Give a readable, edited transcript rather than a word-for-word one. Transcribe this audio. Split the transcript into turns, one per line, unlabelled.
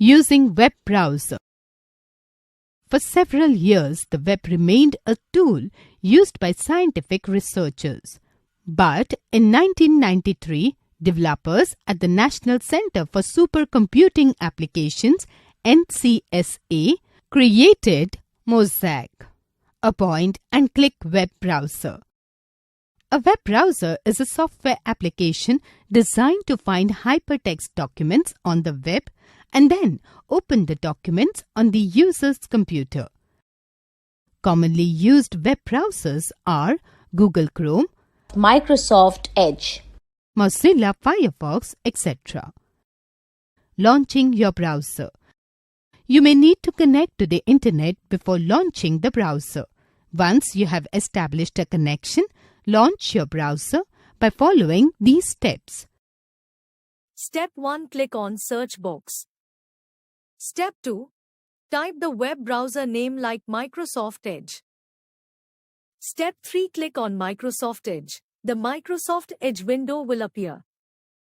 Using web browser. For several years, the web remained a tool used by scientific researchers. But in 1993, developers at the National Center for Supercomputing Applications (NCSA) created Mosaic, a point-and-click web browser. A web browser is a software application designed to find hypertext documents on the web and then open the documents on the user's computer. Commonly used web browsers are Google Chrome,
Microsoft Edge,
Mozilla Firefox, etc. Launching your browser. You may need to connect to the internet before launching the browser. Once you have established a connection, launch your browser by following these steps.
Step 1. Click on search box. Step 2. Type the web browser name like Microsoft Edge. Step 3. Click on Microsoft Edge. The Microsoft Edge window will appear.